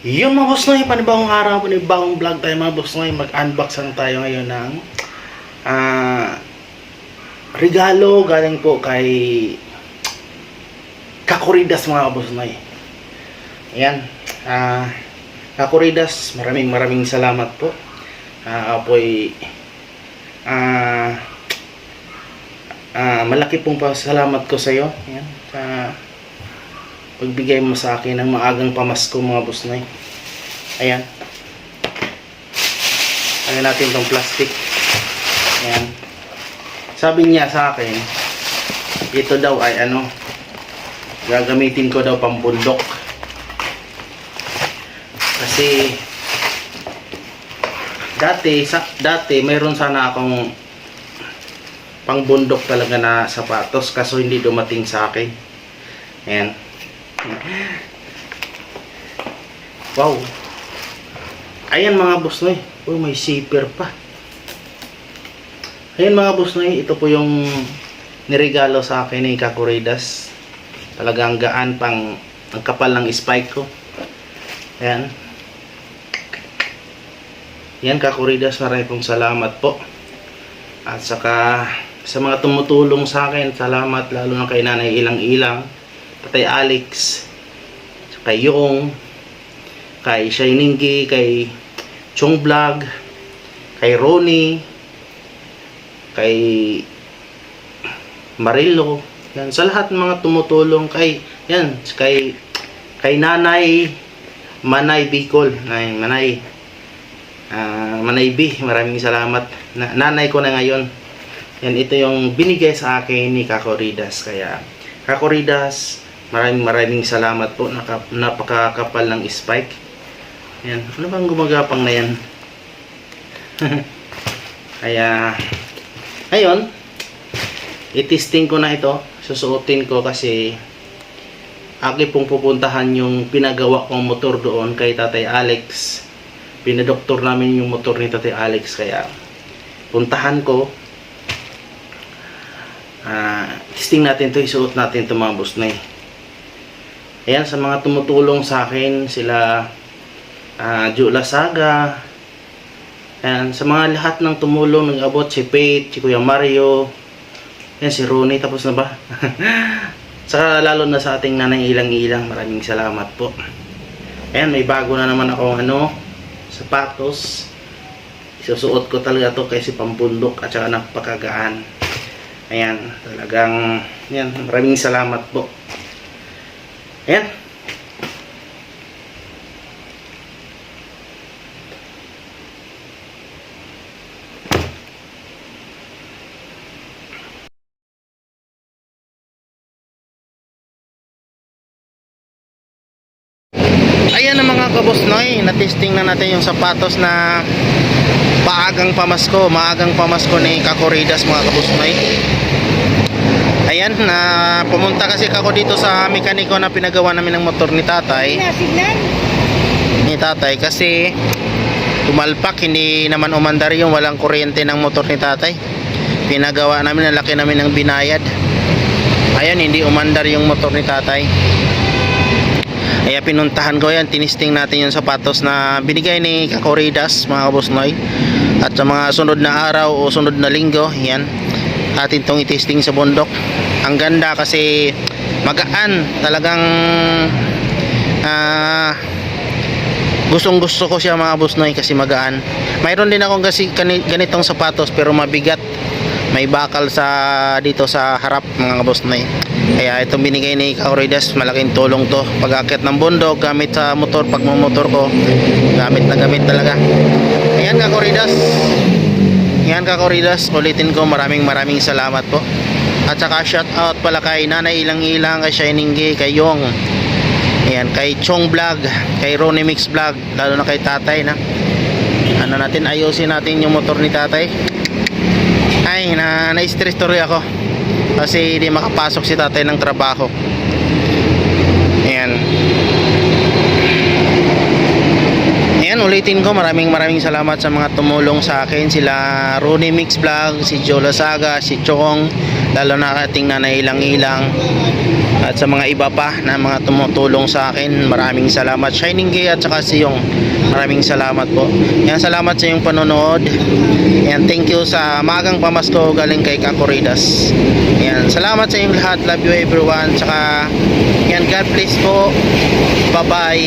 Yun mga boss noy, panibagong araw, panibagong vlog tayo mga boss noy. Mag-unbox lang tayo ngayon ng regalo galing po kay Kakuridas mga boss noy. Ayan, Kakuridas, maraming salamat po. Apoy malaki pong pasalamat ko sa iyo. Ayan, pagbigay mo sa akin ng maagang pamasko mga boss noy. Ayan. Ayan natin tong plastic. Ayan. Sabi niya sa akin, ito daw ay gagamitin ko daw pambundok. Kasi dati mayroon sana akong pangbundok talaga na sapatos, kaso hindi dumating sa akin. Ayan. Wow. Ayan mga boss noy. Oh, may zipper pa. Ayan mga boss noy, ito po yung niregalo sa akin ni Kakuridas. Talagang gaan, ang kapal ng spike ko. Ayan. Ayan Kakuridas, maraming pong salamat po. At saka sa mga tumutulong sa akin, salamat lalo na kay Nanay Ilang-Ilang, Tatay Alex, kay Yung, kay Shiningi, kay Chong Vlog, kay Ronnie, kay Marilo, yan, sa lahat ng mga tumutulong kay Nanay Manay Bicol, Manay B, maraming salamat. Nanay ko na ngayon. Yan, ito yung binigay sa akin ni Kakuridas. Kaya Kakuridas, maraming salamat po. Napakakapal ng spike. Yan, ano bang gumagapang na yan? Kaya ngayon, itesting ko na ito. Susuotin ko kasi aking pong pupuntahan yung pinagawa kong motor doon kay Tatay Alex. Pinadoktor namin yung motor ni Tatay Alex, kaya puntahan ko. Testing natin to, isuot natin to mga boss noy. Ayan, sa mga tumutulong sa akin, sila Jula Saga. Ayan, sa mga lahat ng tumulong, nag-abot, si Pate, si Kuya Mario, ayan, si Ronnie, tapos na ba? Saka lalo na sa ating Nanay Ilang-Ilang, maraming salamat po. Ayan, may bago na naman akong sapatos. Isusuot ko talaga to kasi pampundok at saka napakagaan. Ayan, talagang yan, maraming salamat po. Ayan. Ayan na mga kabos noy, na-testing na natin yung sapatos na maagang pamasko ni Kakuridas mga kabos noy. Ayan, pumunta kasi ako dito sa mekaniko na pinagawa namin ng motor ni tatay. Kasi tumalpak, hindi naman umandar yung walang kuryente ng motor ni tatay. Pinagawa namin, nalaki namin ng binayad. Ayan, hindi umandar yung motor ni tatay. Kaya pinuntahan ko yan, tinisting natin yung sapatos na binigay ni Kakuridas mga kabos noy. At sa mga sunod na araw o sunod na linggo, yan, atin itong itesting sa bundok. Ang ganda kasi magaan, talagang gustong gusto ko siya mga kabos noy kasi magaan. Mayroon din akong kasi ganitong sapatos pero mabigat, may bakal dito sa harap mga kabos noy. Kaya itong binigay ni Kakuridas, malaking tulong to pag-akit ng bundok gamit sa motor. Pag motor ko, gamit na gamit talaga. Ayan Kakuridas, ulitin ko, maraming salamat po. At saka shout out pala kay Nanay Ilang-Ilang, kay Shiningi, kay Yung, ayan, kay Chong Vlog, kay Ronnie Mix Vlog, lalo na kay tatay na ayusin natin yung motor ni tatay. Ay, na-stress tuloy ako kasi hindi makapasok si tatay ng trabaho. Ayan, Ayan, ulitin ko, maraming salamat sa mga tumulong sa akin. Sila Rooney Mix Vlog, si Jola Saga, si Chong, lalo na ating nanay Ilang-Ilang, at sa mga iba pa na mga tumutulong sa akin. Maraming salamat. Shining Gay at saka si Yung, maraming salamat po. Ayan, salamat sa iyong panonood. Ayan, thank you sa magang pamasko galing kay Kakoridas. Ayan, salamat sa inyong lahat. Love you everyone. Saka, ayan, God bless po. Bye bye.